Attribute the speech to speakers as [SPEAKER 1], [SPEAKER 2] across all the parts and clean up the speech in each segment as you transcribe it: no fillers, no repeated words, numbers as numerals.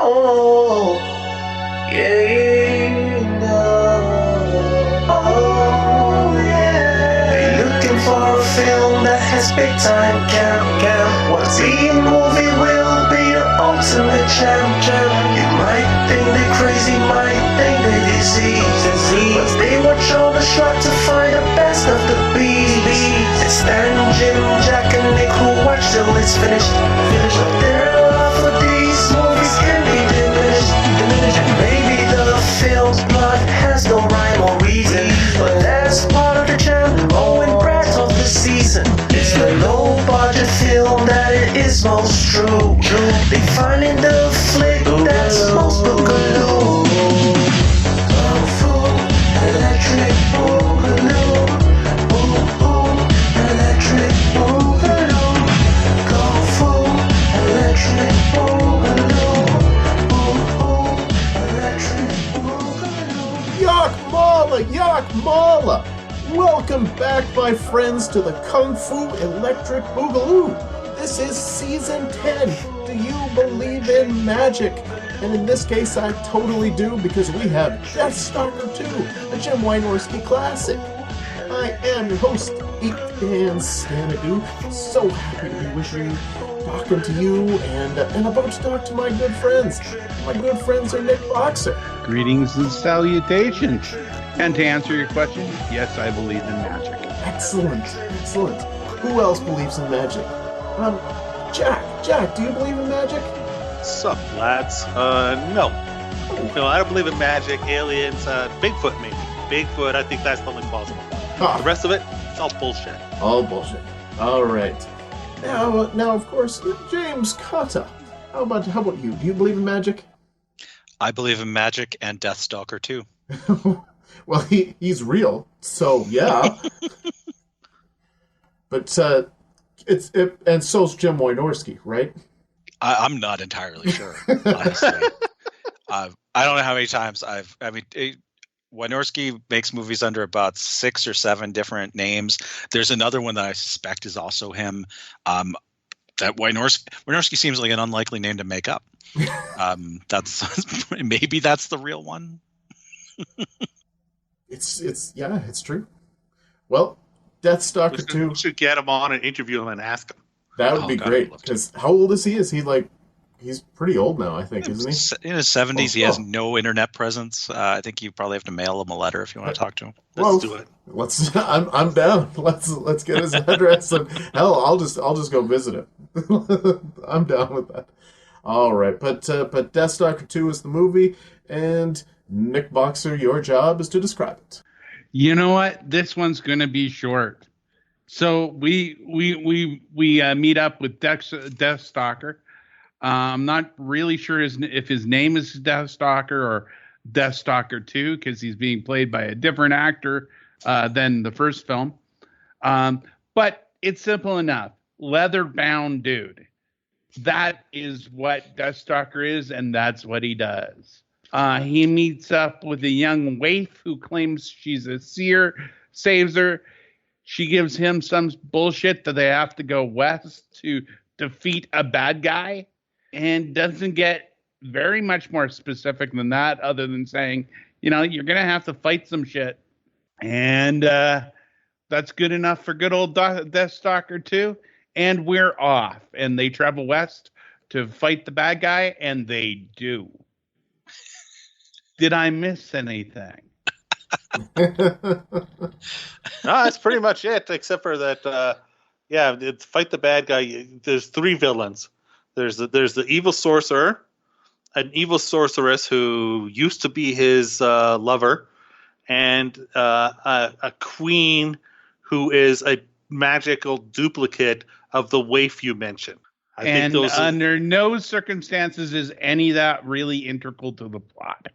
[SPEAKER 1] Oh, yeah, oh, yeah. They looking for a film that has big time count. What B-movie will be the ultimate champ? You might think they crazy, might think they disease, but they watch all the shot to find the best of the beats. It's Stan, Jim, Jack, and Nick who watch till it's finished. But their love for these movies can be diminished. And maybe the film's plot has no rhyme or reason, but that's part of the jam. Owen Brad of the season. It's the low-budget film that it is most true. They find in the flick that's most boogaloo. Kung Fu, electric boogaloo. Ooh, ooh, electric boogaloo. Kung Fu, electric boogaloo. Ooh, ooh, electric boogaloo.
[SPEAKER 2] Yak Mala, Yak Mala! Welcome back, my friends, to the Kung Fu Electric Boogaloo. This is Season 10. Do you believe in magic? And in this case, I totally do, because we have Deathstalker II, a Jim Wynorski classic. I am your host, Dan Stanadu. So happy to be wishing, talking to you, and about to talk to my good friends. My good friends are Nick Boxer.
[SPEAKER 3] Greetings and salutations. And to answer your question, yes, I believe in magic.
[SPEAKER 2] Excellent, excellent. Who else believes in magic? Jack, do you believe in magic?
[SPEAKER 4] Sup, lads? No. No, I don't believe in magic, aliens, Bigfoot maybe. Bigfoot, I think that's something plausible. The rest of it, it's all bullshit.
[SPEAKER 2] All bullshit. All right. Now, of course, James Cotta. How about you? Do you believe in magic?
[SPEAKER 5] I believe in magic and Deathstalker II.
[SPEAKER 2] Well, he's real, so yeah. But and so's Jim Wynorski, right?
[SPEAKER 5] I'm not entirely sure, honestly. I don't know how many times Wynorski makes movies under about 6 or 7 different names. There's another one that I suspect is also him. That Wynorski seems like an unlikely name to make up. Maybe that's the real one.
[SPEAKER 2] It's true. Well, Deathstalker 2.
[SPEAKER 4] We should get him on and interview him and ask him.
[SPEAKER 2] That would be great. Because how old is he? Is he he's pretty old now, I think, isn't he?
[SPEAKER 5] In his 70s, he has no internet presence. I think you probably have to mail him a letter if you want to talk to him.
[SPEAKER 4] Let's do it.
[SPEAKER 2] I'm down. Let's get his address and hell, I'll just go visit him. I'm down with that. All right, but Deathstalker 2 is the movie, and Nick Boxer, your job is to describe it.
[SPEAKER 3] You know what? This one's going to be short. So we meet up with Deathstalker. I'm not really sure if his name is Deathstalker or Deathstalker 2 because he's being played by a different actor than the first film. But it's simple enough. Leather-bound dude. That is what Deathstalker is, and that's what he does. He meets up with a young waif who claims she's a seer, saves her. She gives him some bullshit that they have to go west to defeat a bad guy, and doesn't get very much more specific than that, other than saying, you're going to have to fight some shit. And that's good enough for good old Deathstalker 2. And we're off. And they travel west to fight the bad guy, and they do. Did I miss anything?
[SPEAKER 4] No, that's pretty much it, except for that, it's fight the bad guy. There's 3 villains. There's the evil sorcerer, an evil sorceress who used to be his lover, and a queen who is a magical duplicate of the waif you mentioned. I think those
[SPEAKER 3] under no circumstances is any of that really integral to the plot.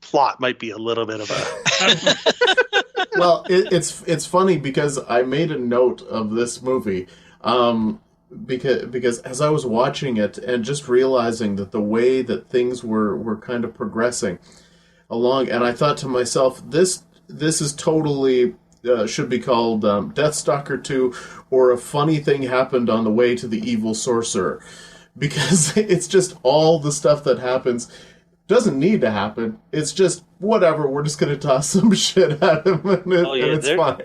[SPEAKER 4] Plot might be a little bit of a...
[SPEAKER 2] Well, it's funny because I made a note of this movie because as I was watching it and just realizing that the way that things were kind of progressing along, and I thought to myself, this is totally should be called Deathstalker 2, or A Funny Thing Happened on the Way to the Evil Sorcerer, because it's just all the stuff that happens doesn't need to happen. It's just whatever. We're just going to toss some shit at him, and it's fine.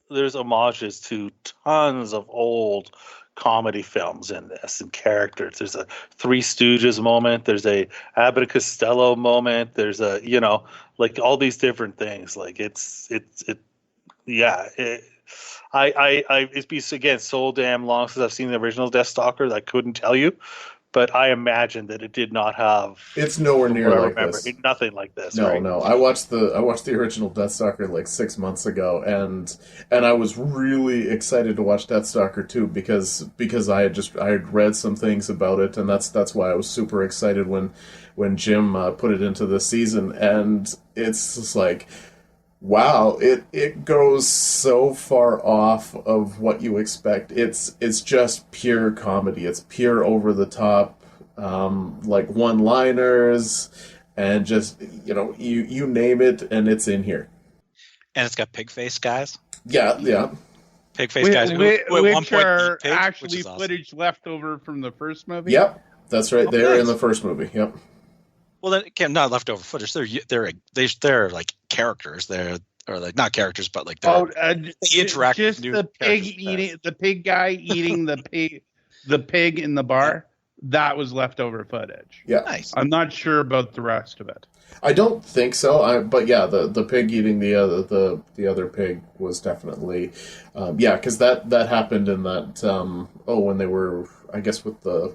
[SPEAKER 4] There's homages to tons of old comedy films in this and characters. There's a Three Stooges moment. There's a Abbott and Costello moment. There's a like all these different things. Like it's been again so damn long since I've seen the original Deathstalker that I couldn't tell you. But I imagine that it did not have.
[SPEAKER 2] It's nowhere near like this.
[SPEAKER 4] Nothing like this.
[SPEAKER 2] No,
[SPEAKER 4] right?
[SPEAKER 2] no. I watched the original Deathstalker like 6 months ago, and I was really excited to watch Deathstalker 2 because I had read some things about it, and that's why I was super excited when Jim put it into the season, and it's just like, wow, it goes so far off of what you expect. It's just pure comedy. It's pure over the top, like one-liners, and just you name it, and it's in here.
[SPEAKER 5] And it's got pig face guys.
[SPEAKER 2] Yeah.
[SPEAKER 5] Pig face guys.
[SPEAKER 3] Which are actually footage left over from the first movie.
[SPEAKER 2] Yep, that's right. They're in the first movie. Yep.
[SPEAKER 5] Well, then again, not leftover footage. They're like characters. They're like not characters, but like they interact.
[SPEAKER 3] Just
[SPEAKER 5] with
[SPEAKER 3] the pig guy eating the pig in the bar. That was leftover footage.
[SPEAKER 2] Yeah,
[SPEAKER 5] nice.
[SPEAKER 3] I'm not sure about the rest of it.
[SPEAKER 2] I don't think so. But yeah, the pig eating the other pig was definitely, because that happened in that when they were, I guess, with the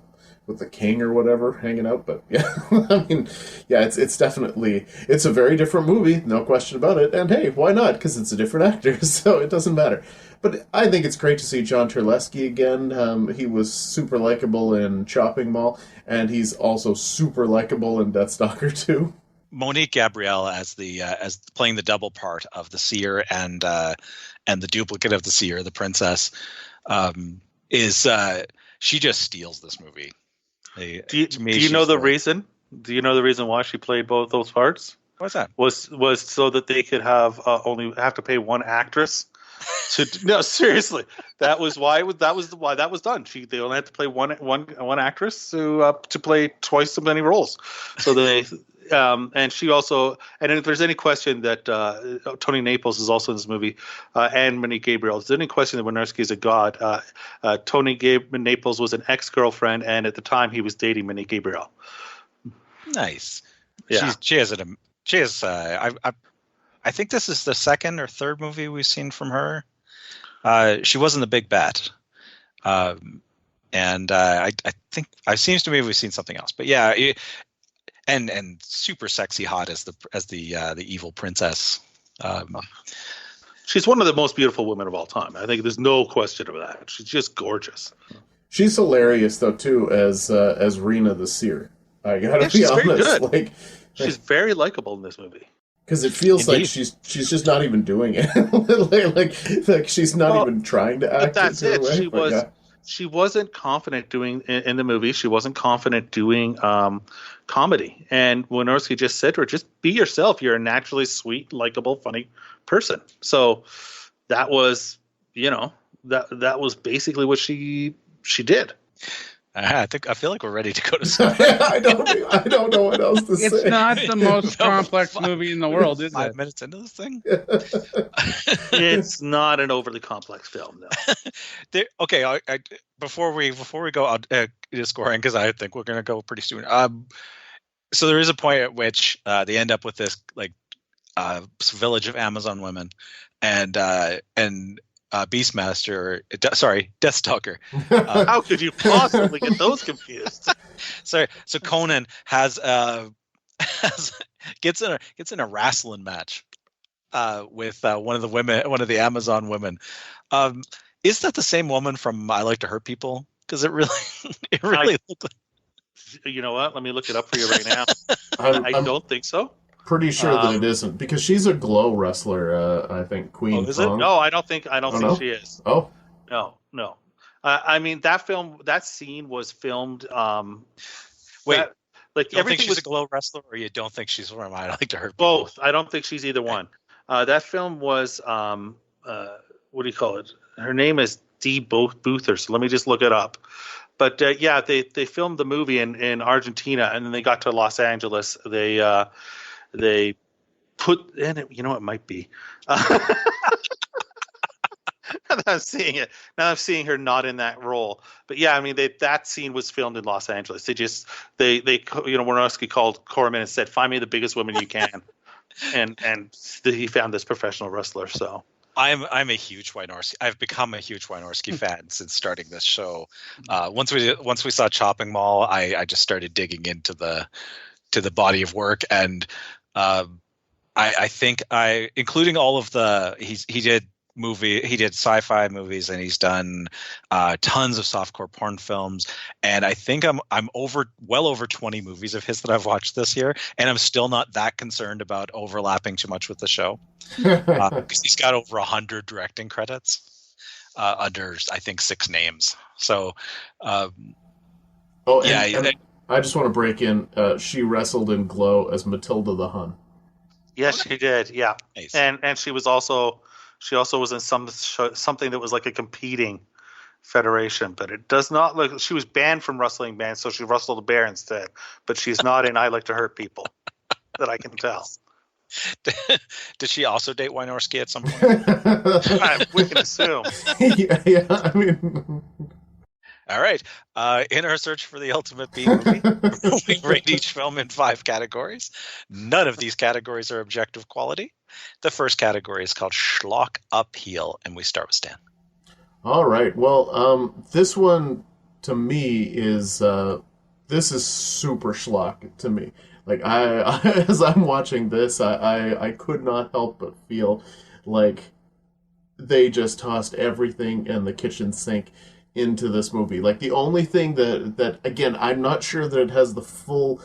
[SPEAKER 2] king or whatever hanging out. But yeah, I mean, yeah, it's definitely, it's a very different movie, no question about it. And hey, why not? Because it's a different actor, so it doesn't matter. But I think it's great to see John Terlesky again. He was super likable in Chopping Mall, and he's also super likable in Deathstalker 2.
[SPEAKER 5] Monique Gabrielle as playing the double part of the seer and the duplicate of the seer, the princess, she just steals this movie.
[SPEAKER 4] Do you know the reason? Do you know the reason why she played both those parts?
[SPEAKER 5] What's that?
[SPEAKER 4] Was so that they could only have to pay one actress. No, seriously, that was why that was done. They only had to play one actress to play twice as many roles. So they and she also, and if there's any question that Tony Naples is also in this movie, and Monique Gabriel, if there's any question that Wynorski is a god, Tony Naples was an ex-girlfriend, and at the time he was dating Monique Gabriel.
[SPEAKER 5] Nice.
[SPEAKER 4] Yeah.
[SPEAKER 5] I think this is the second or third movie we've seen from her. She was in The Big Bet. And I think it seems to me we've seen something else. But yeah, and super sexy hot as the evil princess.
[SPEAKER 4] She's one of the most beautiful women of all time. I think there's no question of that. She's just gorgeous.
[SPEAKER 2] She's hilarious though too as Rena the Seer. I gotta be honest.
[SPEAKER 4] Very good. She's very likable in this movie.
[SPEAKER 2] Because it feels like she's just not even doing it. like she's not even trying to act.
[SPEAKER 4] But that's it. She wasn't confident doing in the movie. She wasn't confident doing comedy. And Wynorski just said to her, "Just be yourself. You're a naturally sweet, likable, funny person." So that was, that was basically what she did.
[SPEAKER 5] I feel like we're ready to go to sleep.
[SPEAKER 2] I don't know what else to say.
[SPEAKER 3] It's not the most complex movie in the world, is it?
[SPEAKER 5] 5 minutes into this thing?
[SPEAKER 4] It's not an overly complex film, no.
[SPEAKER 5] Okay, before we go out scoring, because I think we're going to go pretty soon. So there is a point at which they end up with this village of Amazon women, and Deathstalker.
[SPEAKER 4] How could you possibly get those confused?
[SPEAKER 5] Sorry. So Conan gets in a wrestling match with one of the Amazon women. Is that the same woman from I Like to Hurt People? Because it really looked like.
[SPEAKER 4] You know what? Let me look it up for you right now. I don't think so.
[SPEAKER 2] Pretty sure that it isn't, because she's a glow wrestler. I think Queen.
[SPEAKER 4] Is it? No, I don't think she is.
[SPEAKER 2] Oh,
[SPEAKER 4] no. I mean, that scene was filmed.
[SPEAKER 5] Wait,
[SPEAKER 4] like
[SPEAKER 5] you don't think
[SPEAKER 4] everything
[SPEAKER 5] she's
[SPEAKER 4] was
[SPEAKER 5] a glow wrestler, or you don't think she's from I Like to Hurt People?
[SPEAKER 4] both. I don't think she's either one. That film was what do you call it? Her name is Dee Boother. So let me just look it up. But they filmed the movie in Argentina, and then they got to Los Angeles. They put in it. You know, it might be. Now that I'm seeing it. Now I'm seeing her not in that role. But yeah, I mean, that scene was filmed in Los Angeles. They Wynorski called Corman and said, "Find me the biggest woman you can," and he found this professional wrestler. So
[SPEAKER 5] I'm a huge Wynorski. I've become a huge Wynorski fan since starting this show. Once we saw Chopping Mall, I just started digging into the body of work, and I think including all of he did sci-fi movies, and he's done tons of softcore porn films, and I think I'm well over 20 movies of his that I've watched this year, and I'm still not that concerned about overlapping too much with the show because he's got over 100 directing credits under, I think, 6 names. So
[SPEAKER 2] and I just want to break in. She wrestled in Glow as Matilda the Hun.
[SPEAKER 4] Yes, she did. Yeah,
[SPEAKER 5] Nice.
[SPEAKER 4] and she also was in something that was like a competing federation, but it does not look. She was banned from wrestling bands, so she wrestled a bear instead. But she's not in I Like to Hurt People, that I can tell.
[SPEAKER 5] Did she also date Wynorski at some point?
[SPEAKER 4] We can assume.
[SPEAKER 2] yeah, I mean.
[SPEAKER 5] All right. In our search for the ultimate B movie, we rate each film in 5 categories. None of these categories are objective quality. The first category is called Schlock Uphill, and we start with Stan.
[SPEAKER 2] All right. Well, this one to me is this is super schlock to me. Like I as I'm watching this, I could not help but feel like they just tossed everything in the kitchen sink into this movie. Like the only thing that again, I'm not sure that it has the full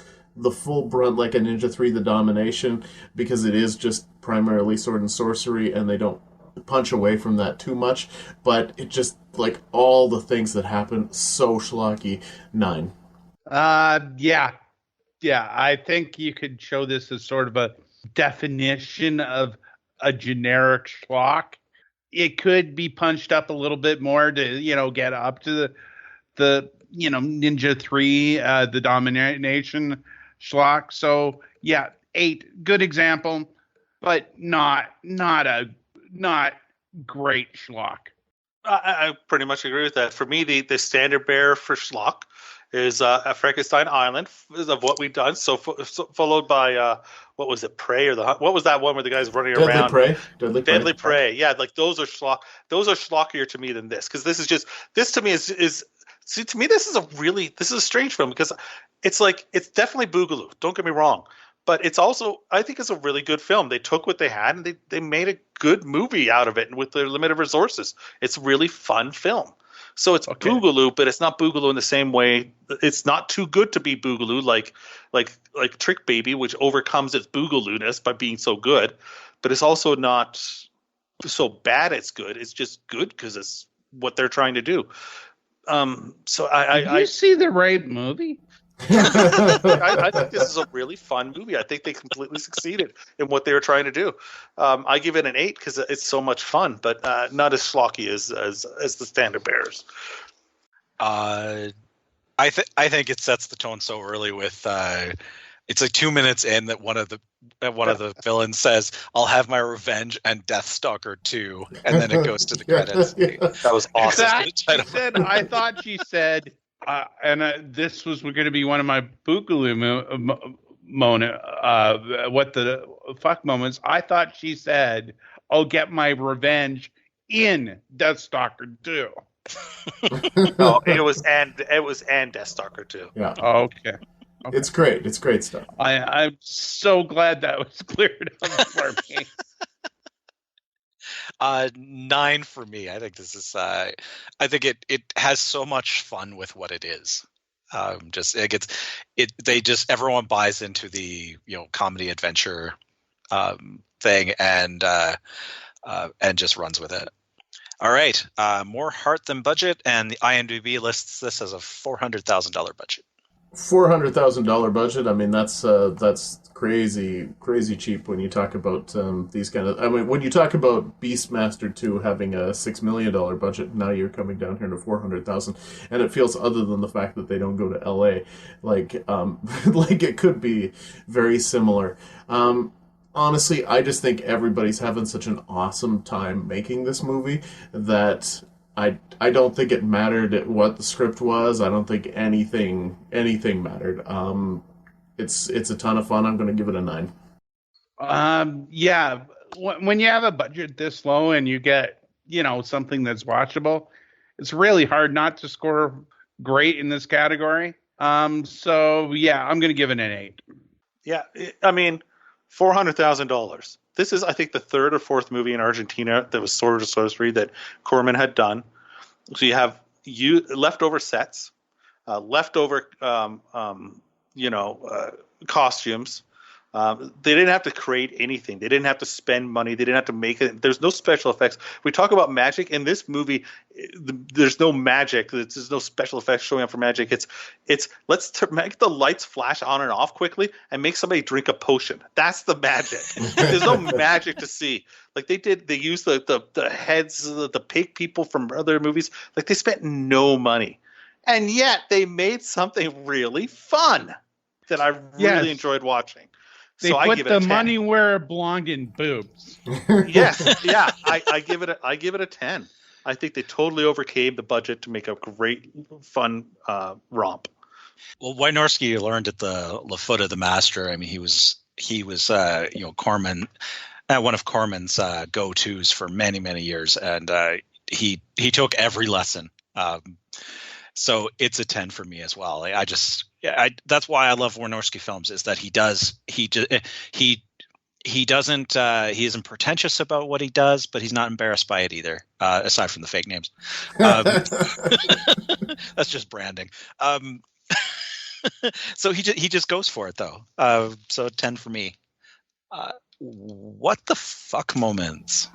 [SPEAKER 2] brunt like a Ninja 3 The Domination, because it is just primarily sword and sorcery and they don't punch away from that too much, but it just, like, all the things that happen, so schlocky. 9.
[SPEAKER 3] Yeah, I think you could show this as sort of a definition of a generic schlock. It could be punched up a little bit more to, get up to the Ninja 3, the Domination schlock. So yeah, 8, good example, but not great schlock.
[SPEAKER 4] I pretty much agree with that. For me, the standard bearer for schlock is a Frankenstein Island of what we've done. So followed by what was it, Prey, or what was that one where the guy's running around? Deadly Prey. Yeah, like those are schlock. Those are schlockier to me than this, because this to me is see, to me this is a strange film, because it's definitely Boogaloo. Don't get me wrong. But it's also, I think it's a really good film. They took what they had and they made a good movie out of it with their limited resources. It's a really fun film. So it's Boogaloo, but it's not Boogaloo in the same way. It's not too good to be Boogaloo, like Trick Baby, which overcomes its Boogaloo-ness by being so good. But it's also not so bad it's good. It's just good because it's what they're trying to do. So
[SPEAKER 3] I see the right movie.
[SPEAKER 4] I think this is a really fun movie. I think they completely succeeded in what they were trying to do. I give it an 8 because it's so much fun, but not as schlocky as the standard bearers.
[SPEAKER 5] I think it sets the tone so early with it's like 2 minutes in that one of the villains says, "I'll have my revenge," and Deathstalker II, and then it goes to the credits. That was awesome.
[SPEAKER 3] I thought she said. And this was going to be one of my Boogaloo what the fuck moments. I thought she said, "I'll get my revenge in Deathstalker 2."
[SPEAKER 4] No, it was and Deathstalker 2.
[SPEAKER 2] Yeah.
[SPEAKER 3] Oh, okay.
[SPEAKER 2] It's great. It's great stuff.
[SPEAKER 3] I'm so glad that was cleared up for me.
[SPEAKER 5] 9 for me. I think this is. I think it has so much fun with what it is. Everyone buys into the comedy adventure thing and just runs with it. All right, more heart than budget, and the IMDb lists this as a $400,000 budget.
[SPEAKER 2] $400,000 budget. I mean, that's crazy cheap when you talk about these kind of. I mean, when you talk about Beastmaster 2 having a $6 million budget, now you're coming down here to 400,000, and it feels, other than the fact that they don't go to L.A., like like it could be very similar. Honestly, I just think everybody's having such an awesome time making this movie that I don't think it mattered what the script was. I don't think anything mattered. It's a ton of fun. I'm going to give it a 9.
[SPEAKER 3] Yeah, when you have a budget this low and you get, something that's watchable, it's really hard not to score great in this category. So yeah, I'm going to give it an 8.
[SPEAKER 4] Yeah, I mean, $400,000. This is, I think, the third or fourth movie in Argentina that was Sword of Sorcery that Corman had done. So you have leftover sets, leftover costumes. They didn't have to create anything. They didn't have to spend money. They didn't have to make it. There's no special effects. We talk about magic in this movie. There's no magic. There's no special effects showing up for magic. It's make the lights flash on and off quickly and make somebody drink a potion. That's the magic. There's no magic to see. Like they used the heads, the pig people from other movies. Like they spent no money, and yet they made something really fun that I really enjoyed watching.
[SPEAKER 3] They
[SPEAKER 4] so
[SPEAKER 3] put
[SPEAKER 4] I give it a 10.
[SPEAKER 3] money where it belonged, in boobs.
[SPEAKER 4] Yes, yeah. I give it a 10. I think they totally overcame the budget to make a great, fun romp.
[SPEAKER 5] Well, Wynorski learned at the foot of the master. I mean, he was Corman, one of Corman's go-tos for many years, and he took every lesson. So it's a 10 for me as well. That's why I love Wynorski films, is that he isn't pretentious about what he does, but he's not embarrassed by it either, aside from the fake names. That's just branding. So he just goes for it, though. So 10 for me. What the fuck moments?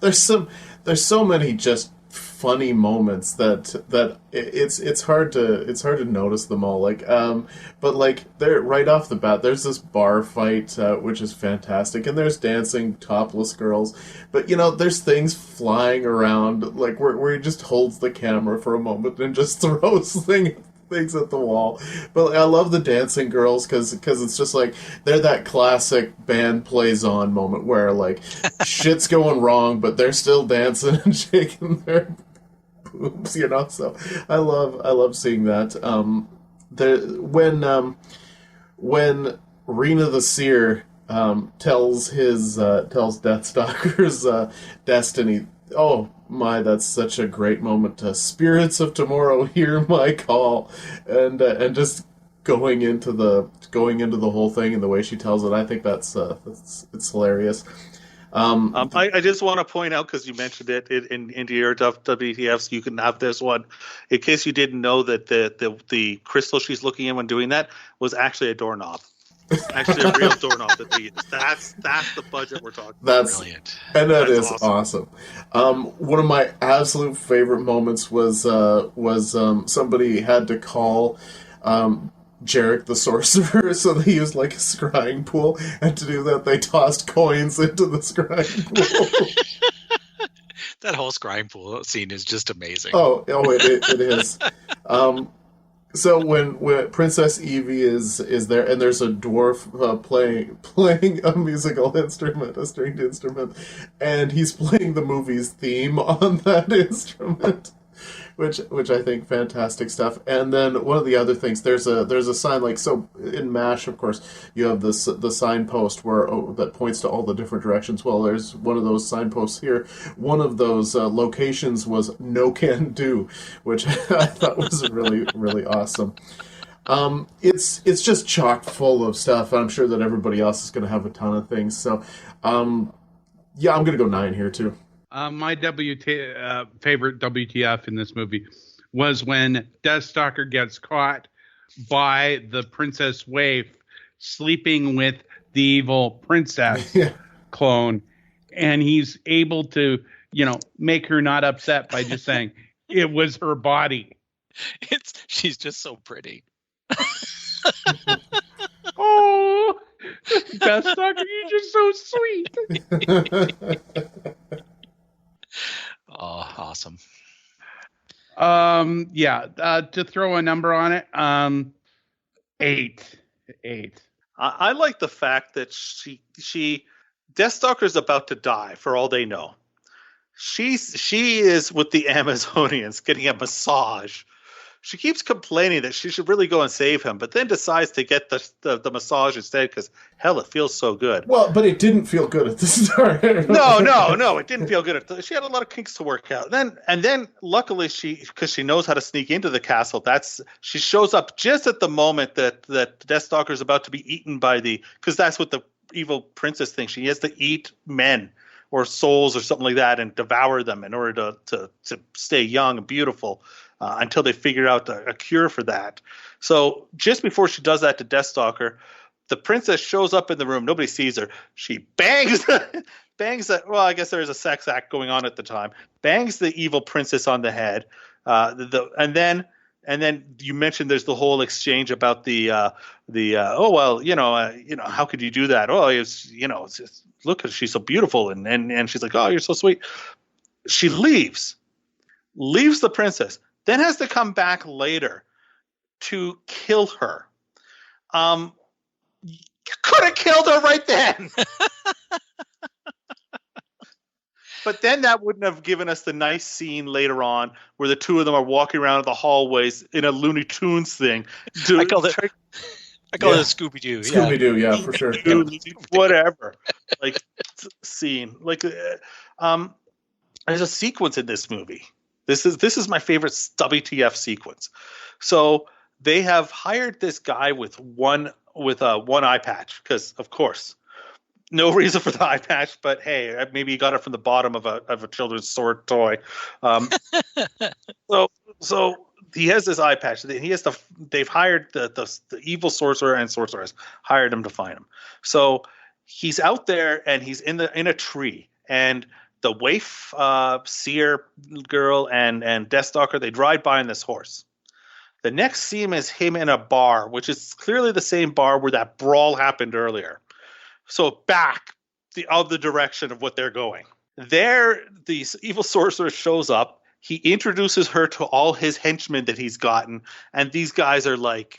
[SPEAKER 2] There's so many just funny moments that it's hard to notice them all, but like, they're right off the bat, there's this bar fight which is fantastic, and there's dancing topless girls, but there's things flying around, like where he just holds the camera for a moment and just throws things at the wall. But I love the dancing girls because it's just like, they're that classic band plays on moment where like shit's going wrong, but they're still dancing and shaking their boobs, So I love seeing that. When Rena the Seer tells Deathstalker's destiny. Oh my, that's such a great moment. Spirits of tomorrow, hear my call, and just going into the whole thing and the way she tells it. I think it's hilarious.
[SPEAKER 4] I just want to point out, because you mentioned it in your WTFs, you can have this one. In case you didn't know, that the crystal she's looking in when doing that was actually a doorknob. Actually, a real doorknob that they use. That's the budget we're talking about.
[SPEAKER 2] That's
[SPEAKER 5] brilliant.
[SPEAKER 2] And that's awesome. One of my absolute favorite moments was somebody had to call Jarek the Sorcerer, so they used like a scrying pool, and to do that they tossed coins into the scrying pool.
[SPEAKER 5] That whole scrying pool scene is just amazing.
[SPEAKER 2] Oh, it is. So when Princess Evie is there, and there's a dwarf playing a musical instrument, a stringed instrument, and he's playing the movie's theme on that instrument, which I think fantastic stuff. And then one of the other things, there's a sign, like, so in MASH, of course, you have the signpost that points to all the different directions. Well, there's one of those signposts here. One of those locations was "No Can Do," which I thought was really, really awesome. It's just chock full of stuff. I'm sure that everybody else is going to have a ton of things. So, yeah, I'm going to go 9 here too.
[SPEAKER 3] My favorite WTF in this movie was when Deathstalker gets caught by the princess waif sleeping with the evil princess clone, and he's able to, make her not upset by just saying it was her body.
[SPEAKER 5] She's just so pretty.
[SPEAKER 3] Oh, Deathstalker, you're just so sweet.
[SPEAKER 5] Oh, awesome.
[SPEAKER 3] To throw a number on it, 8.
[SPEAKER 4] I like the fact that she Deathstalker's about to die for all they know. She is with the Amazonians getting a massage. She keeps complaining that she should really go and save him, but then decides to get the massage instead because, hell, it feels so good.
[SPEAKER 2] Well, but it didn't feel good at the start.
[SPEAKER 4] No, it didn't feel good. She had a lot of kinks to work out. And then luckily, because she knows how to sneak into the castle, she shows up just at the moment that Deathstalker is about to be eaten by because that's what the evil princess thinks. She has to eat men or souls or something like that and devour them in order to stay young and beautiful. Until they figure out a cure for that. So just before she does that to Deathstalker, the princess shows up in the room. Nobody sees her. She bangs well, I guess there was a sex act going on at the time. Bangs the evil princess on the head. And then you mentioned there's the whole exchange about how could you do that? Oh, it's just, look, she's so beautiful. And she's like, oh, you're so sweet. She leaves the princess. Then has to come back later to kill her. You could have killed her right then. But then that wouldn't have given us the nice scene later on where the two of them are walking around the hallways in a Looney Tunes thing.
[SPEAKER 5] I call it Scooby-Doo.
[SPEAKER 2] Scooby-Doo, yeah, for sure.
[SPEAKER 4] Whatever. Like, scene. Like, there's a sequence in this movie. This is my favorite WTF sequence. So they have hired this guy with one eye patch because, of course, no reason for the eye patch. But hey, maybe he got it from the bottom of a children's sword toy. So he has this eye patch. They've hired the evil sorcerer and sorceress hired him to find him. So he's out there and he's in a tree and. The waif, seer girl, and Deathstalker, they ride by on this horse. The next scene is him in a bar, which is clearly the same bar where that brawl happened earlier. So back the other direction of what they're going. There, the evil sorcerer shows up. He introduces her to all his henchmen that he's gotten. And these guys are like,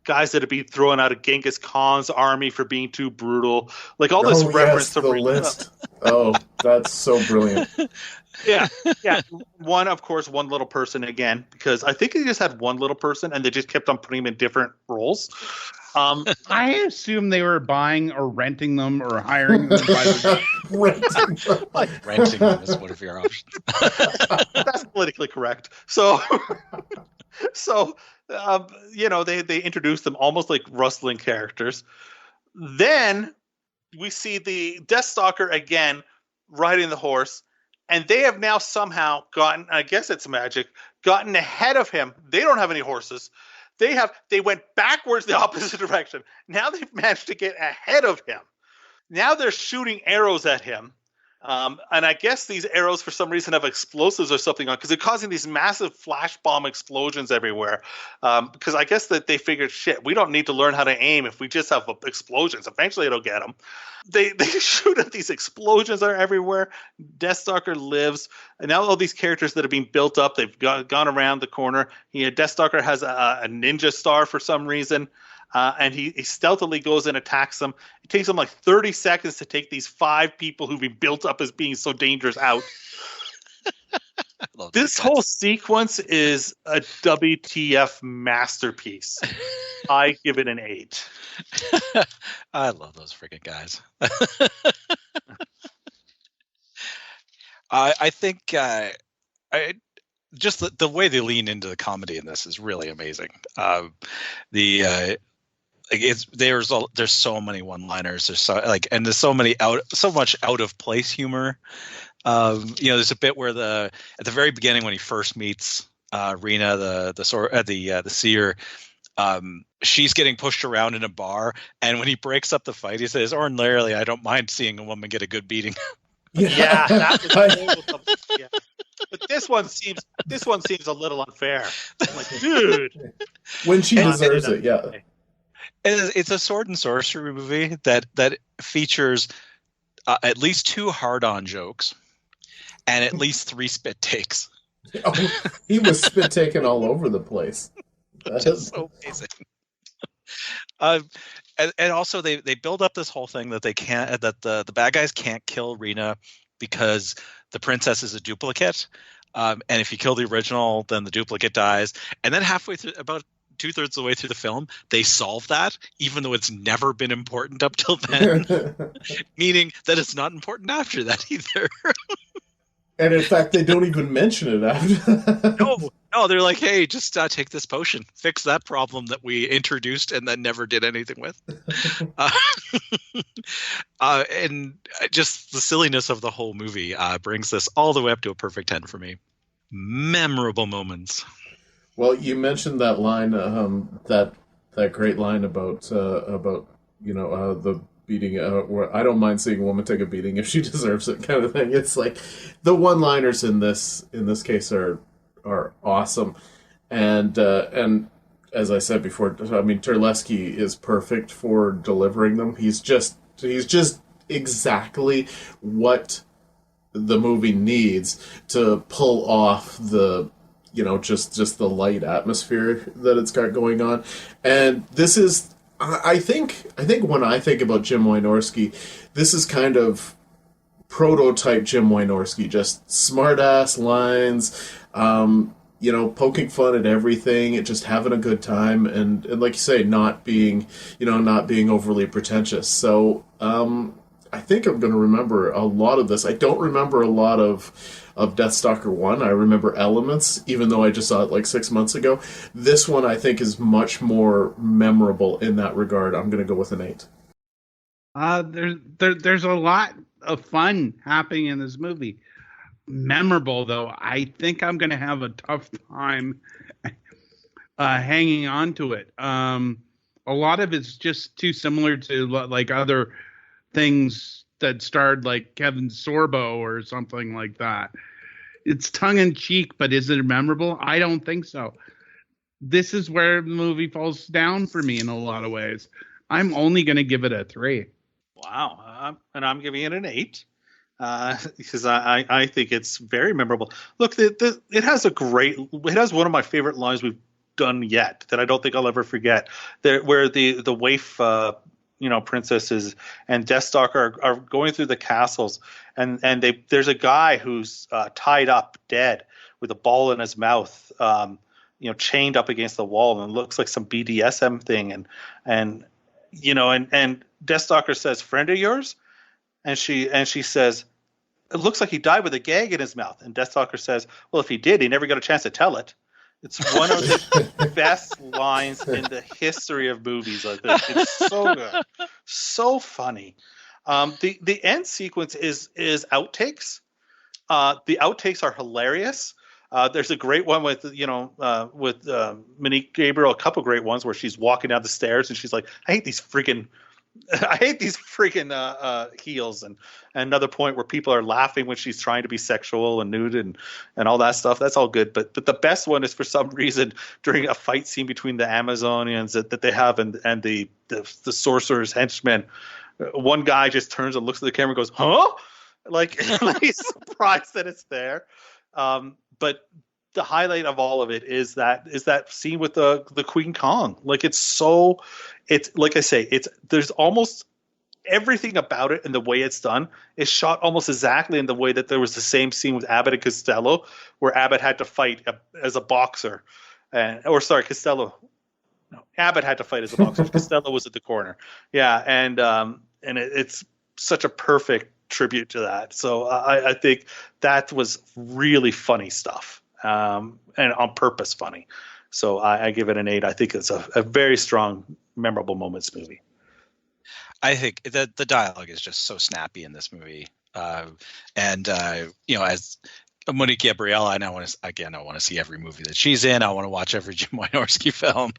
[SPEAKER 4] guys that have been thrown out of Genghis Khan's army for being too brutal. Like all this reference to
[SPEAKER 2] the list. Oh, that's so brilliant.
[SPEAKER 4] Yeah. One little person again, because I think they just had one little person and they just kept on putting him in different roles.
[SPEAKER 3] I assume they were buying or renting them or hiring them by the
[SPEAKER 5] renting them is one of your options.
[SPEAKER 4] That's politically correct. So they introduced them almost like rustling characters. Then we see the Deathstalker again riding the horse, and they have now somehow gotten, I guess it's magic, gotten ahead of him. They don't have any horses. They went backwards the opposite direction. Now they've managed to get ahead of him. Now they're shooting arrows at him. And I guess these arrows, for some reason, have explosives or something on because they're causing these massive flash bomb explosions everywhere. Because I guess that they figured, shit, we don't need to learn how to aim if we just have explosions. Eventually, it'll get them. They shoot at these explosions that are everywhere. Deathstalker lives. And now all these characters that have been built up, they've gone around the corner. Deathstalker has a ninja star for some reason. And he stealthily goes and attacks them. It takes him like 30 seconds to take these 5 people who've been built up as being so dangerous out. This whole sequence is a WTF masterpiece. I give it an 8.
[SPEAKER 5] I love those freaking guys. I think just the way they lean into the comedy in this is really amazing. There's so many one-liners. There's so much out of place humor. There's a bit where at the very beginning when he first meets Rena, the seer, she's getting pushed around in a bar, and when he breaks up the fight, he says, "Ordinarily, I don't mind seeing a woman get a good beating."
[SPEAKER 4] Yeah, that was yeah. But this one seems a little unfair. I'm like, dude,
[SPEAKER 2] When she deserves it, yeah.
[SPEAKER 5] It's a sword and sorcery movie that features at least 2 hard-on jokes and at least 3 spit takes.
[SPEAKER 2] Oh, he was spit taking all over the place.
[SPEAKER 5] Just so amazing. And also they build up this whole thing that they can't, that the bad guys can't kill Rena because the princess is a duplicate. And if you kill the original, then the duplicate dies. And then halfway through, about 2/3 of the way through the film, they solve that, even though it's never been important up till then. Meaning that it's not important after that either.
[SPEAKER 2] And in fact, they don't even mention it after.
[SPEAKER 5] No, they're like, hey, just take this potion, fix that problem that we introduced and then never did anything with. And just the silliness of the whole movie brings this all the way up to a perfect 10 for me. Memorable moments.
[SPEAKER 2] Well, you mentioned that line, that great line about the beating, where I don't mind seeing a woman take a beating if she deserves it, kind of thing. It's like the one-liners in this case are awesome, and as I said before, I mean, Terlesky is perfect for delivering them. He's just exactly what the movie needs to pull off the just the light atmosphere that it's got going on. And this is, I think when I think about Jim Wynorski, this is kind of prototype Jim Wynorski, just smart-ass lines, poking fun at everything, just having a good time, and like you say, not being overly pretentious. So I think I'm going to remember a lot of this. I don't remember a lot of Deathstalker 1. I remember elements, even though I just saw it like 6 months ago. This one, I think, is much more memorable in that regard. I'm going to go with an 8.
[SPEAKER 3] There's a lot of fun happening in this movie. Memorable, though, I think I'm going to have a tough time hanging on to it. A lot of it's just too similar to like other things that starred like Kevin Sorbo or something like that. It's tongue-in-cheek, but is it memorable? I don't think so. This is where the movie falls down for me in a lot of ways. I'm only going to give it a 3.
[SPEAKER 4] Wow. And I'm giving it an 8. Because I think it's very memorable. Look, it has one of my favorite lines we've done yet that I don't think I'll ever forget. Where the waif, princesses and Deathstalker are going through the castles, and there's a guy who's tied up dead with a ball in his mouth, chained up against the wall, and it looks like some BDSM thing, and Deathstalker says, "Friend of yours?" And she says, "It looks like he died with a gag in his mouth." And Deathstalker says, "Well, if he did, he never got a chance to tell it." It's one of the best lines in the history of movies like this. It's so good, so funny. The end sequence is outtakes. The outtakes are hilarious. There's a great one with Monique Gabriel, a couple great ones where she's walking down the stairs and she's like, I hate these freaking heels, and another point where people are laughing when she's trying to be sexual and nude and all that stuff. That's all good, but the best one is, for some reason, during a fight scene between the Amazonians that they have and the sorcerer's henchmen, one guy just turns and looks at the camera and goes, "Huh?" like he's surprised that it's there. But the highlight of all of it is that scene with the Queen Kong. Like, it's like I say, there's almost everything about it, and the way it's done is shot almost exactly in the way that there was the same scene with Abbott and Costello, where Abbott had to fight as a boxer, Costello. No, Abbott had to fight as a boxer. Costello was at the corner. Yeah, and it's such a perfect tribute to that. So I think that was really funny stuff. And on purpose funny. So I give it an 8. I think it's a very strong, memorable moments movie.
[SPEAKER 5] I think that the dialogue is just so snappy in this movie. As Monique Gabrielle, I want to see every movie that she's in. I want to watch every Jim Wynorski film.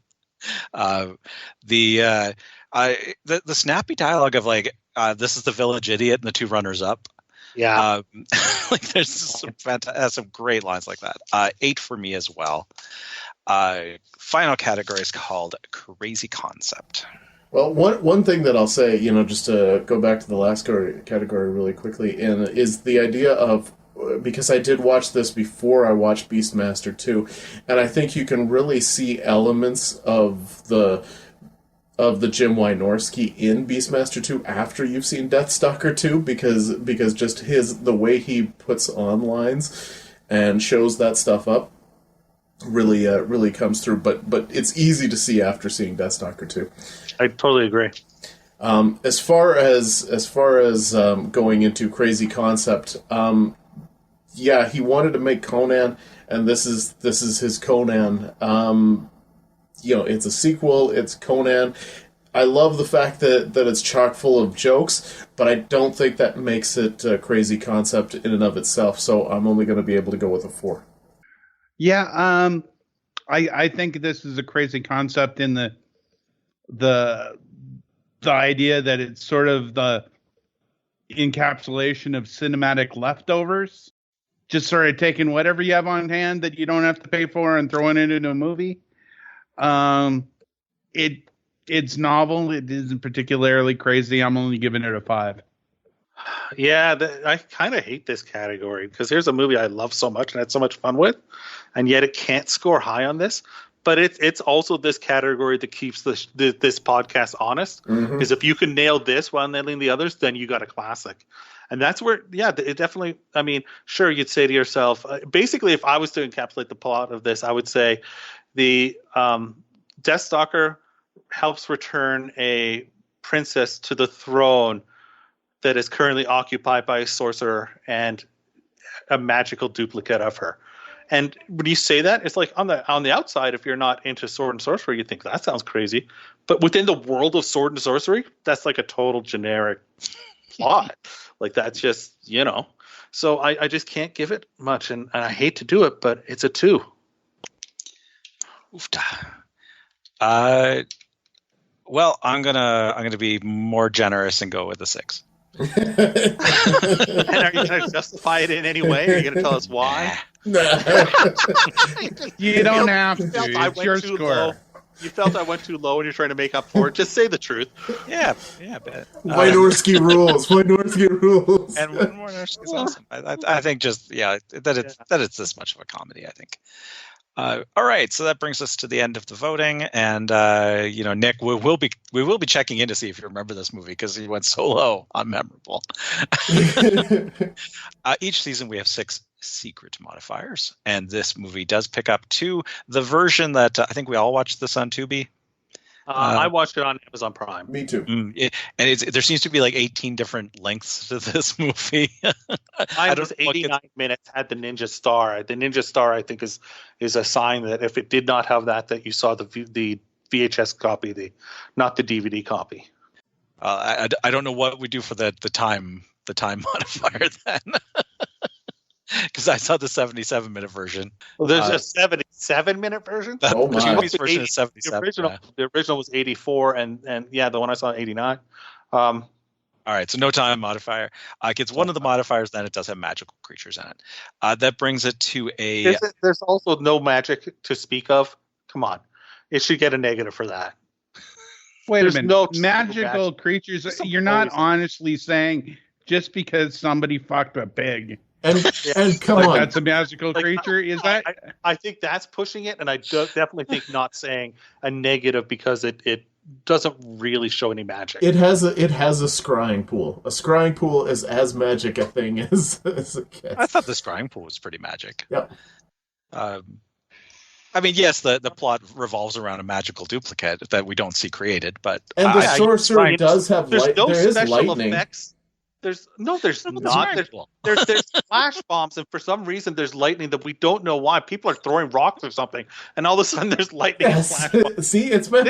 [SPEAKER 5] The snappy dialogue of like, this is the village idiot and the 2 runners up.
[SPEAKER 4] Yeah.
[SPEAKER 5] Like there's some great lines like that. 8 for me as well. Final category is called Crazy Concept.
[SPEAKER 2] Well, one thing that I'll say, just to go back to the last category really quickly, and is the idea of, because I did watch this before I watched Beastmaster 2, and I think you can really see elements of the Jim Wynorski in Beastmaster 2 after you've seen Deathstalker 2, because just the way he puts on lines and shows that stuff up really comes through. But it's easy to see after seeing Deathstalker 2.
[SPEAKER 4] I totally agree.
[SPEAKER 2] As far as going into Crazy Concept, yeah, he wanted to make Conan, and this is his Conan. It's a sequel. It's Conan. I love the fact that it's chock full of jokes, but I don't think that makes it a Crazy Concept in and of itself. So I'm only going to be able to go with a 4.
[SPEAKER 3] Yeah, I think this is a crazy concept in the idea that it's sort of the encapsulation of cinematic leftovers, just sort of taking whatever you have on hand that you don't have to pay for and throwing it into a movie. It's novel. It isn't particularly crazy. I'm only giving it a 5.
[SPEAKER 4] Yeah, I kind of hate this category because here's a movie I love so much and had so much fun with, and yet it can't score high on this. But it's also this category that keeps this podcast honest. Because if you can nail this while nailing the others, then you got a classic. And that's where, yeah, it definitely, I mean, sure, you'd say to yourself, basically, if I was to encapsulate the plot of this, I would say the Deathstalker helps return a princess to the throne that is currently occupied by a sorcerer and a magical duplicate of her. And when you say that, it's like on the outside, if you're not into sword and sorcery, you think that sounds crazy. But within the world of sword and sorcery, that's like a total generic plot. Like that's just, So I just can't give it much, and I hate to do it, but it's a 2.
[SPEAKER 5] Oofta. Well, I'm gonna be more generous and go with a 6.
[SPEAKER 4] And are you going to justify it in any way? Are you going to tell us why?
[SPEAKER 3] You don't have to. It's your score.
[SPEAKER 4] You felt I went too low and you're trying to make up for it. Just say the truth.
[SPEAKER 5] Yeah, but
[SPEAKER 2] Wynorski rules. Wynorski rules.
[SPEAKER 5] And Wynorski's awesome. I think that it's this much of a comedy, I think. All right, so that brings us to the end of the voting, and Nick, we will be checking in to see if you remember this movie because he went so low on memorable. Each season we have 6 secret modifiers, and this movie does pick up 2. The version that I think we all watched this on Tubi.
[SPEAKER 4] I watched it on Amazon Prime.
[SPEAKER 2] Me too.
[SPEAKER 5] There seems to be like 18 different lengths to this movie.
[SPEAKER 4] Mine was 89 minutes, had the Ninja Star. The Ninja Star, I think, is a sign that if it did not have that you saw the VHS copy, not the DVD copy.
[SPEAKER 5] I don't know what we do for the time modifier then. Because I saw the 77-minute version.
[SPEAKER 4] Well, there's a 77-minute version?
[SPEAKER 5] Tubi's version is 77.
[SPEAKER 4] The original was 84, and yeah, the one I saw in 89.
[SPEAKER 5] All right, so no time modifier. It's one of the modifiers, then it does have magical creatures in it. That brings it to a...
[SPEAKER 4] There's also no magic to speak of. Come on. It should get a negative for that.
[SPEAKER 3] Wait a minute.
[SPEAKER 4] No
[SPEAKER 3] magical creatures, you're not honestly saying just because somebody fucked a pig.
[SPEAKER 2] And come on,
[SPEAKER 3] that's a magical creature. Is that?
[SPEAKER 4] I think that's pushing it, and I definitely think not saying a negative because it doesn't really show any magic.
[SPEAKER 2] It has a scrying pool. A scrying pool is as magic a thing as a cat.
[SPEAKER 5] I thought the scrying pool was pretty magic.
[SPEAKER 2] Yep.
[SPEAKER 5] I mean, yes, the plot revolves around a magical duplicate that we don't see created, but
[SPEAKER 2] the sorcerer does have light. There is lightning.
[SPEAKER 4] Effects. There's not. There's flash bombs, and for some reason there's lightning that we don't know why. People are throwing rocks or something, and all of a sudden there's lightning and flash bombs.
[SPEAKER 2] See, it's magic.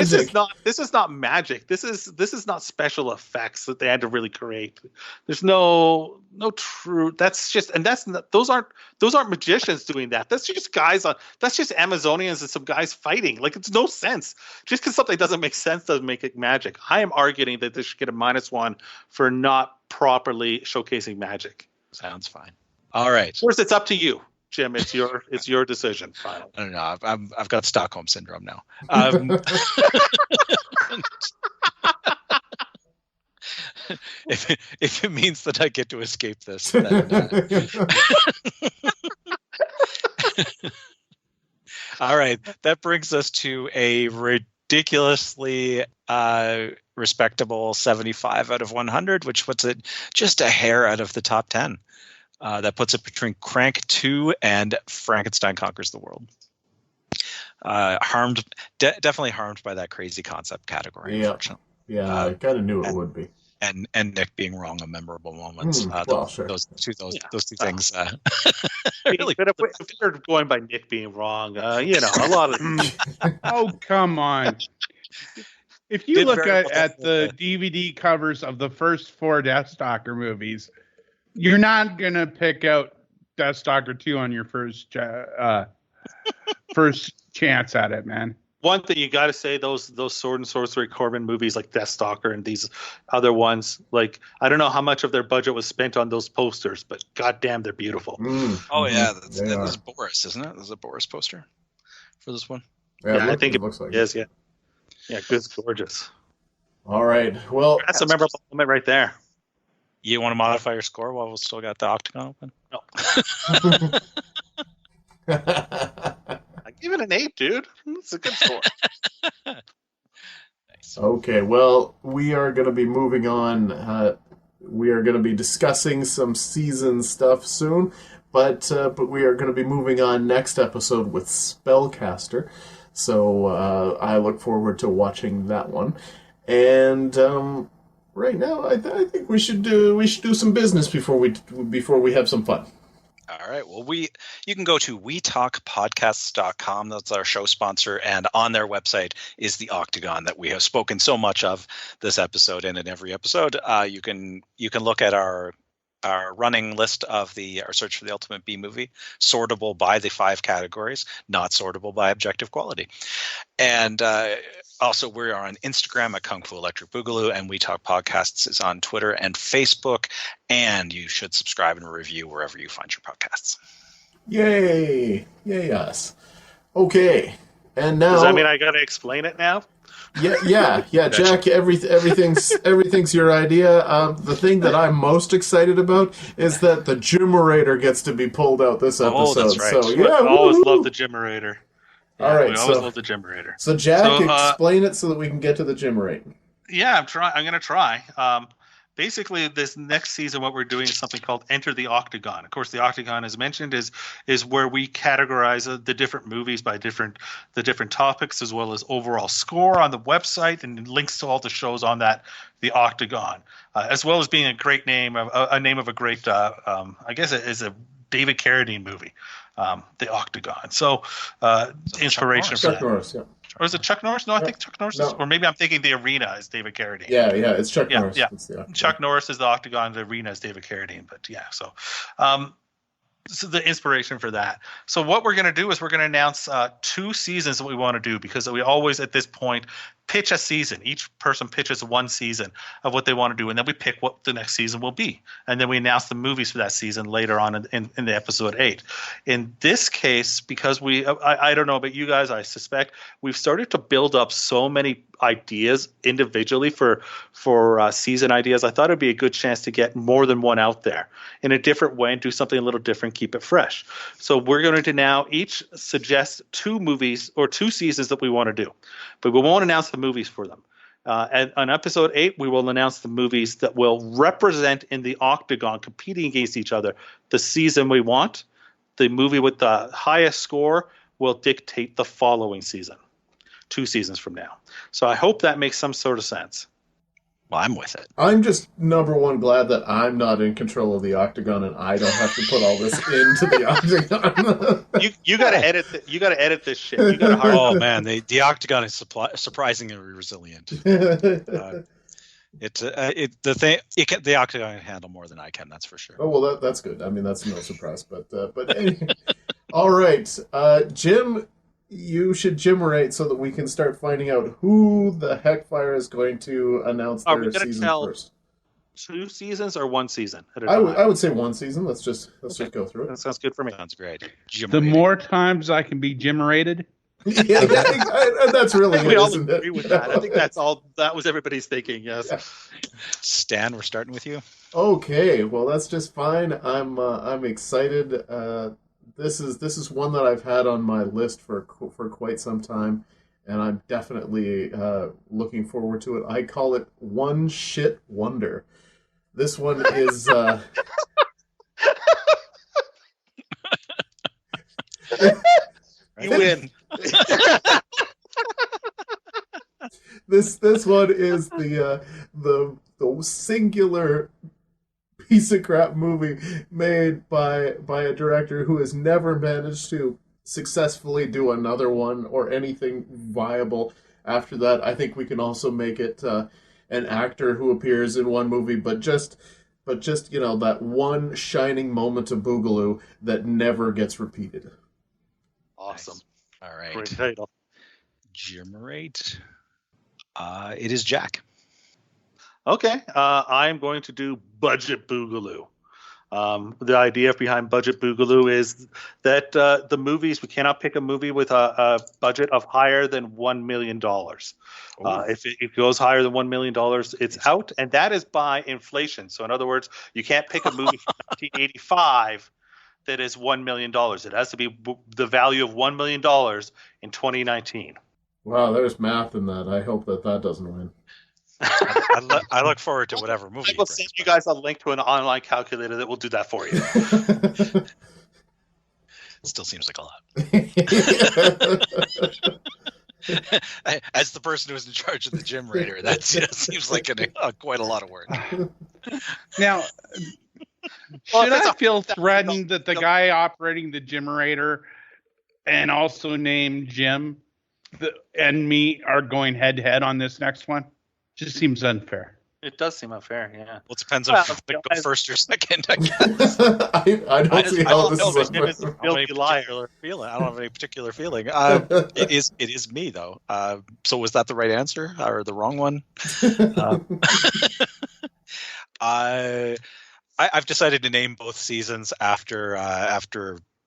[SPEAKER 4] This is not magic. This is not special effects that they had to really create. There's no true. That's just, and that's not, those aren't magicians doing that. That's just that's just Amazonians and some guys fighting. Like, it's no sense. Just because something doesn't make sense doesn't make it magic. I am arguing that they should get a -1 for not properly showcasing magic.
[SPEAKER 5] Sounds fine. All right.
[SPEAKER 4] Of course, it's up to you, Jim. It's your decision. Finally.
[SPEAKER 5] I don't know. I've got Stockholm syndrome now. If it means that I get to escape this, then, all right. That brings us to a ridiculously respectable 75 out of 100, which puts it just a hair out of the top 10. That puts it between Crank 2 and Frankenstein Conquers the World. Definitely harmed by that crazy concept category, unfortunately.
[SPEAKER 2] Yeah, I kind of knew it would be.
[SPEAKER 5] And Nick being wrong on memorable moments.
[SPEAKER 2] Sure.
[SPEAKER 5] Those two things. Really.
[SPEAKER 4] But if we're going by Nick being wrong, a lot of.
[SPEAKER 3] Oh, come on. If you look at the DVD covers of the first 4 Deathstalker movies, you're not going to pick out Deathstalker 2 on your first chance at it, man.
[SPEAKER 4] One thing you got to say, those sword and sorcery Corbin movies like Deathstalker and these other ones, like I don't know how much of their budget was spent on those posters, but goddamn, they're beautiful.
[SPEAKER 5] Oh yeah, that was Boris, isn't it? There's a Boris poster for this one.
[SPEAKER 4] Yeah, I think it looks like it is. Yeah, good, gorgeous.
[SPEAKER 2] All right, well,
[SPEAKER 4] that's a memorable moment right there.
[SPEAKER 5] You want to modify your score while we still got the Octagon open?
[SPEAKER 4] No. I give it an 8, dude. It's a good score.
[SPEAKER 5] Nice.
[SPEAKER 2] Okay, well, we are going to be moving on. We are going to be discussing some season stuff soon, but we are going to be moving on next episode with Spellcaster. So I look forward to watching that one. And right now, I think we should do some business before we have some fun.
[SPEAKER 5] All right. Well, you can go to wetalkpodcasts.com. That's our show sponsor. And on their website is the Octagon that we have spoken so much of this episode and in every episode. You can look at our running list of our search for the ultimate B movie, sortable by the 5 categories, not sortable by objective quality. And also, we are on Instagram at Kung Fu Electric Boogaloo, and We Talk Podcasts is on Twitter and Facebook. And you should subscribe and review wherever you find your podcasts.
[SPEAKER 2] Yay us. Okay, and now
[SPEAKER 4] does that mean I got to explain it now?
[SPEAKER 2] Yeah, Jack. Everything's your idea. The thing that I'm most excited about is that the Jimmerator gets to be pulled out this episode.
[SPEAKER 5] Oh, that's right.
[SPEAKER 2] So yeah,
[SPEAKER 4] I always love the Jimmerator.
[SPEAKER 2] All right,
[SPEAKER 4] we always love the Jimmerator.
[SPEAKER 2] So Jack, explain it so that we can get to the Jimmerator.
[SPEAKER 4] Yeah, I'm going to try. Basically, this next season, what we're doing is something called Enter the Octagon. Of course, the Octagon, as mentioned, is where we categorize the different movies by the different topics, as well as overall score on the website and links to all the shows on the Octagon, as well as being a great name, a name of a great, I guess it is a David Carradine movie, the Octagon. So, inspiration for
[SPEAKER 2] Chuck Norris, yeah.
[SPEAKER 4] Or is it Chuck Norris? No, I think Chuck Norris is, or maybe I'm thinking the Arena is David Carradine.
[SPEAKER 2] Yeah, it's Chuck Norris.
[SPEAKER 4] Yeah. Chuck Norris is the Octagon, the Arena is David Carradine. But yeah, so the inspiration for that. So what we're going to do is we're going to announce 2 seasons that we want to do, because we always at this point pitch a season. Each person pitches 1 season of what they want to do, and then we pick what the next season will be. And then we announce the movies for that season later on in the episode 8. In this case, because I don't know about you guys, I suspect we've started to build up so many ideas individually for season ideas. I thought it'd be a good chance to get more than one out there in a different way and do something a little different, keep it fresh. So we're going to now each suggest 2 movies or 2 seasons that we want to do, but we won't announce the movies for them. And on episode 8, we will announce the movies that will represent in the Octagon, competing against each other, the season we want. The movie with the highest score will dictate the following season, 2 seasons from now. So I hope that makes some sort of sense.
[SPEAKER 5] Well, I'm with it.
[SPEAKER 2] I'm just, number one, glad that I'm not in control of the Octagon and I don't have to put all this into the Octagon.
[SPEAKER 4] You got to edit. You got to edit this shit. You got to hard.
[SPEAKER 5] Oh man, the Octagon is surprisingly resilient. The Octagon can handle more than I can. That's for sure.
[SPEAKER 2] Oh well, that's good. I mean, that's no surprise. But anyway. All right, Jim. You should Jimmerate so that we can start finding out who the Heckfire is going to announce their season first.
[SPEAKER 4] 2 seasons or 1 season at a
[SPEAKER 2] I
[SPEAKER 4] time?
[SPEAKER 2] would say 1 season. Let's just go through
[SPEAKER 4] That
[SPEAKER 2] it.
[SPEAKER 4] sounds good for me.
[SPEAKER 5] Sounds great.
[SPEAKER 3] The more times I can be Jim-rated.
[SPEAKER 2] Yeah, and that's really
[SPEAKER 4] We
[SPEAKER 2] it,
[SPEAKER 4] all
[SPEAKER 2] isn't
[SPEAKER 4] agree
[SPEAKER 2] it?
[SPEAKER 4] with that. I think that's all. That was everybody's thinking. Yes.
[SPEAKER 2] Yeah.
[SPEAKER 5] Stan, we're starting with you.
[SPEAKER 2] Okay, well that's just fine. I'm excited. This is one that I've had on my list for quite some time, and I'm definitely looking forward to it. I call it One Shit Wonder. This one is.
[SPEAKER 4] You win.
[SPEAKER 2] This one is the singular piece of crap movie made by a director who has never managed to successfully do another one or anything viable after that. I think we can also make it an actor who appears in one movie, but just that one shining moment of Boogaloo that never gets repeated.
[SPEAKER 4] Awesome.
[SPEAKER 5] Nice. All right.
[SPEAKER 4] Great title.
[SPEAKER 5] Jim-rate. It is Jack.
[SPEAKER 4] Okay. I'm going to do Budget Boogaloo. The idea behind Budget Boogaloo is that the movies, we cannot pick a movie with a budget of higher than $1 million. If it goes higher than $1 million, it's out, and that is by inflation. So in other words, you can't pick a movie from 1985 that is $1 million. It has to be the value of $1 million in 2019.
[SPEAKER 2] Wow, there's math in that. I hope that doesn't win.
[SPEAKER 5] I look forward to whatever movie.
[SPEAKER 4] I will send you guys a link to an online calculator that will do that for you.
[SPEAKER 5] It still seems like a lot. As the person who's in charge of the gym rater, that seems like quite a lot of work.
[SPEAKER 3] Now, should I feel threatened that the guy operating the generator and also named Jim and me are going head to head on this next one? Just seems unfair.
[SPEAKER 4] It does seem unfair, yeah.
[SPEAKER 5] Well, it depends on if we go first or second, I guess.
[SPEAKER 2] I don't see how this is
[SPEAKER 4] Jim is a filthy liar.
[SPEAKER 5] I don't have any particular feeling. It is me though. So was that the right answer or the wrong one? I've decided to name both seasons after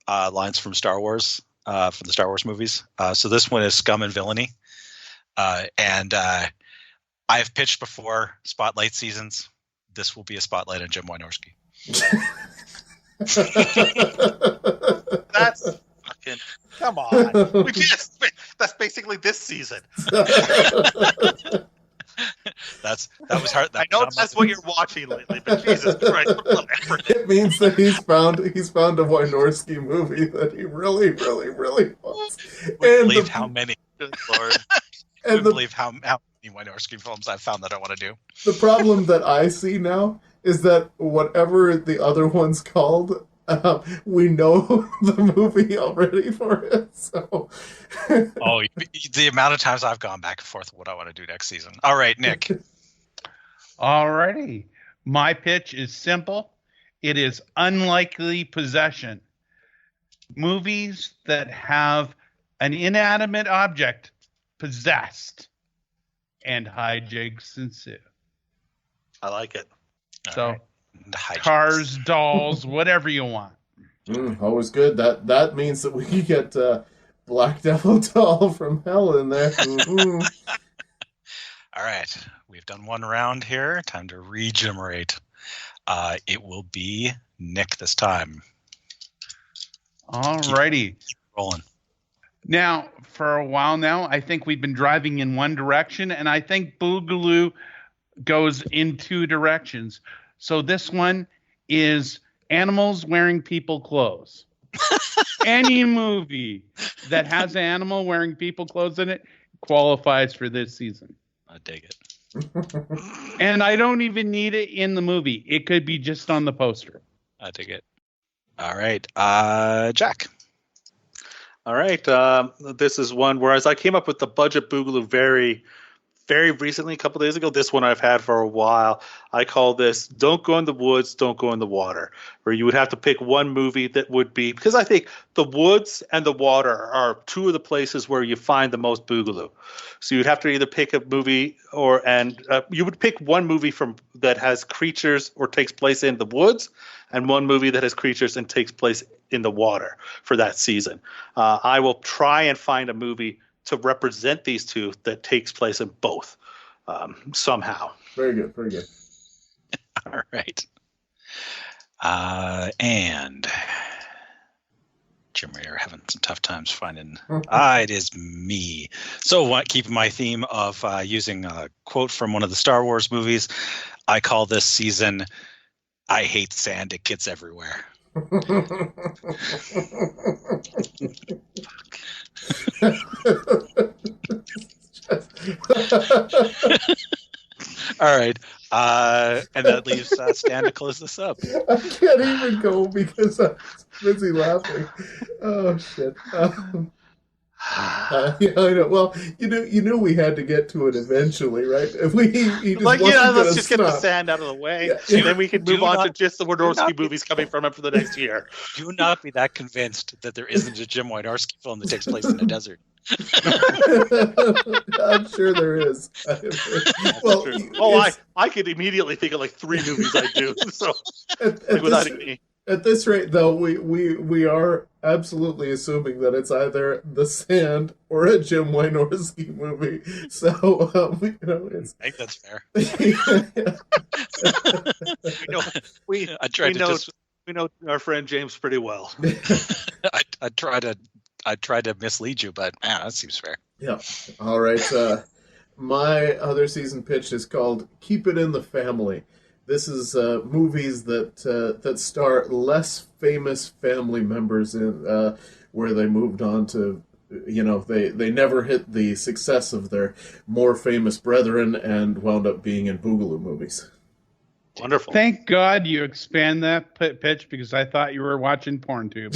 [SPEAKER 5] lines from Star Wars, from the Star Wars movies. So this one is Scum and Villainy, and I've pitched before Spotlight seasons. This will be a spotlight on Jim Wynorski.
[SPEAKER 4] That's fucking, come on. That's basically this season.
[SPEAKER 2] that
[SPEAKER 5] was hard.
[SPEAKER 4] I know that's what you're watching lately, but Jesus Christ, what a little effort.
[SPEAKER 2] It means that he's found a Wynorski movie that he really, really, really wants.
[SPEAKER 5] Believe how many.
[SPEAKER 4] Good Lord.
[SPEAKER 5] I believe how many Wynorski films I've found that I want to do.
[SPEAKER 2] The problem that I see now is that whatever the other one's called, we know the movie already for it. So,
[SPEAKER 5] the amount of times I've gone back and forth with what I want to do next season. All right, Nick.
[SPEAKER 3] Alrighty. My pitch is simple. It is Unlikely Possession. Movies that have an inanimate object possessed and hijinks ensue.
[SPEAKER 4] I like it.
[SPEAKER 3] So, cars, dolls, whatever you want.
[SPEAKER 2] Always good. That means that we get Black Devil Doll from Hell in there.
[SPEAKER 5] All right, we've done one round here. Time to regenerate. It will be Nick this time.
[SPEAKER 3] Alrighty.
[SPEAKER 5] Keep rolling.
[SPEAKER 3] Now, for a while now, I think we've been driving in one direction, and I think Boogaloo goes in two directions. So this one is animals wearing people clothes. Any movie that has an animal wearing people clothes in it qualifies for this season.
[SPEAKER 5] I dig it.
[SPEAKER 3] And I don't even need it in the movie. It could be just on the poster.
[SPEAKER 5] I dig it. All right, Jack.
[SPEAKER 4] All right. This is one whereas I came up with the Budget Boogaloo very very recently, a couple days ago. This one I've had for a while. I call this "Don't Go in the Woods, Don't Go in the Water," where you would have to pick one movie that would be, because I think the woods and the water are two of the places where you find the most boogaloo. So you'd have to either pick a movie you would pick one movie from that has creatures or takes place in the woods, and one movie that has creatures and takes place in the water for that season. I will try and find a movie to represent these two that takes place in both somehow.
[SPEAKER 2] Very good, very good.
[SPEAKER 5] All right. And Jim, we are having some tough times finding. It is me. So, keeping my theme of using a quote from one of the Star Wars movies, I call this season "I Hate Sand. It Gets Everywhere." All right. And that leaves Stan to close this up.
[SPEAKER 2] I can't even go because I'm busy laughing. Oh, shit. Yeah, I know. Well, you knew we had to get to it eventually, right? If he just
[SPEAKER 4] let's just get the sand out of the way,
[SPEAKER 2] yeah.
[SPEAKER 4] and then we can move on to just the Wynorski movies coming from him for the next year.
[SPEAKER 5] Do not be that convinced that there isn't a Jim Wynorski film that takes place in the desert.
[SPEAKER 2] I'm sure there is.
[SPEAKER 4] Well, I could immediately think of like 3 movies I do. So without me.
[SPEAKER 2] At this rate, though, we are absolutely assuming that it's either The Sand or a Jim Wynorski movie. So, it's...
[SPEAKER 5] I think that's fair.
[SPEAKER 4] We know our friend James pretty well.
[SPEAKER 5] I tried to mislead you, but man, that seems fair.
[SPEAKER 2] Yeah. All right. My other season pitch is called "Keep It in the Family." This is movies that star less famous family members in where they moved on to, they never hit the success of their more famous brethren and wound up being in Boogaloo movies.
[SPEAKER 4] Wonderful.
[SPEAKER 3] Thank God you expand that pitch because I thought you were watching PornTube.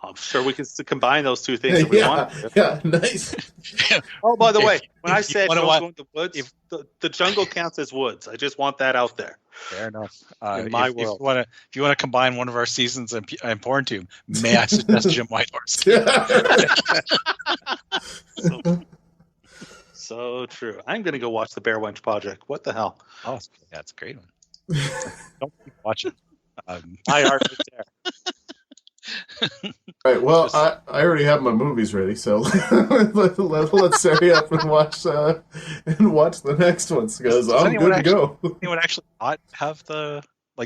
[SPEAKER 4] I'm sure we can combine those two things if we want.
[SPEAKER 2] Yeah, nice.
[SPEAKER 4] Oh, by the way, when I said don't go in the woods, the jungle counts as woods. I just want that out there.
[SPEAKER 5] Fair enough.
[SPEAKER 4] In my world.
[SPEAKER 5] If you want to combine one of our seasons and PornTube, may I suggest Jim Wynorski?
[SPEAKER 4] So true. I'm going to go watch the Bear Wench Project. What the hell?
[SPEAKER 5] Oh, that's a great one. Don't keep watching.
[SPEAKER 4] My heart is there.
[SPEAKER 2] All right. Well, I already have my movies ready, so let's hurry up and watch the next ones because I'm good to go.
[SPEAKER 5] Anyone actually not have do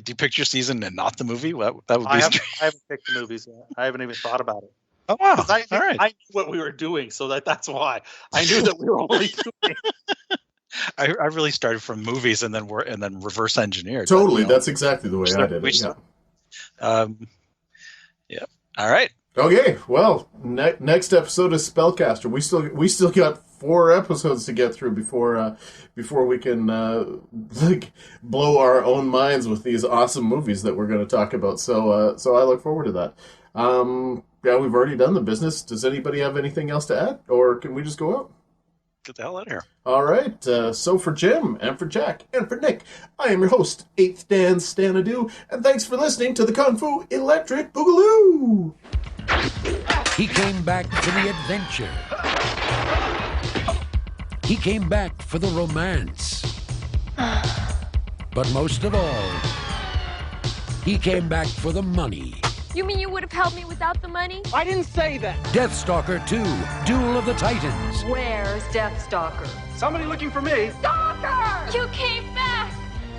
[SPEAKER 5] you pick your season and not the movie? That would be
[SPEAKER 4] I haven't picked the movies yet. I haven't even thought about it.
[SPEAKER 5] Oh wow!
[SPEAKER 4] I knew what we were doing, so that's why I knew that we were only doing.
[SPEAKER 5] I really started from movies and then reverse engineered.
[SPEAKER 2] Totally, that's exactly the way I did it.
[SPEAKER 5] Yeah. All right.
[SPEAKER 2] Okay. Well, next episode is Spellcaster. We still got 4 episodes to get through before we can blow our own minds with these awesome movies that we're going to talk about. So I look forward to that. Yeah, we've already done the business. Does anybody have anything else to add, or can we just go out?
[SPEAKER 5] Get the hell out of here.
[SPEAKER 2] All right. So for Jim and for Jack and for Nick, I am your host, 8th Dan Stanadu, and thanks for listening to the Kung Fu Electric Boogaloo.
[SPEAKER 6] He came back for the adventure. He came back for the romance. But most of all, he came back for the money.
[SPEAKER 7] You mean you would have helped me without the money?
[SPEAKER 8] I didn't say that.
[SPEAKER 6] Deathstalker II, Duel of the Titans.
[SPEAKER 7] Where's Deathstalker?
[SPEAKER 8] Somebody looking for me.
[SPEAKER 7] Stalker! You came back!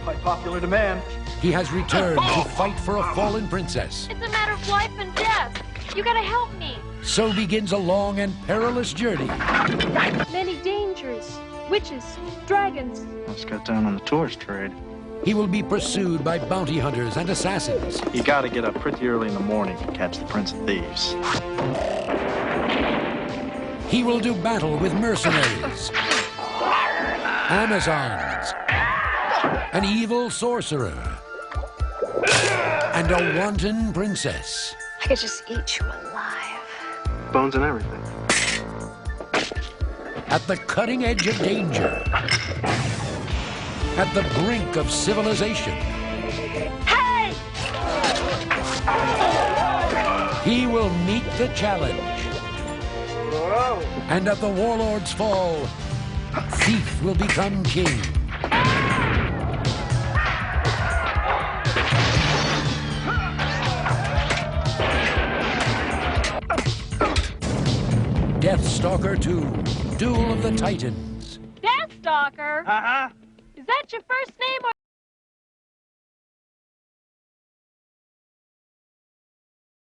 [SPEAKER 8] By popular demand.
[SPEAKER 6] He has returned to fight for a fallen princess.
[SPEAKER 7] It's a matter of life and death. You gotta help me.
[SPEAKER 6] So begins a long and perilous journey.
[SPEAKER 7] Many dangers. Witches, dragons.
[SPEAKER 9] Let's cut down on the tourist trade.
[SPEAKER 6] He will be pursued by bounty hunters and assassins.
[SPEAKER 9] You gotta get up pretty early in the morning to catch the Prince of Thieves.
[SPEAKER 6] He will do battle with mercenaries, Amazons, an evil sorcerer, and a wanton princess.
[SPEAKER 7] I could just eat you alive.
[SPEAKER 9] Bones and everything.
[SPEAKER 6] At the cutting edge of danger. At the brink of civilization.
[SPEAKER 7] Hey!
[SPEAKER 6] He will meet the challenge. And at the warlord's fall, thief will become king. Deathstalker II, Duel of the Titans.
[SPEAKER 7] Deathstalker?
[SPEAKER 8] Uh-huh.
[SPEAKER 7] Is that your first name or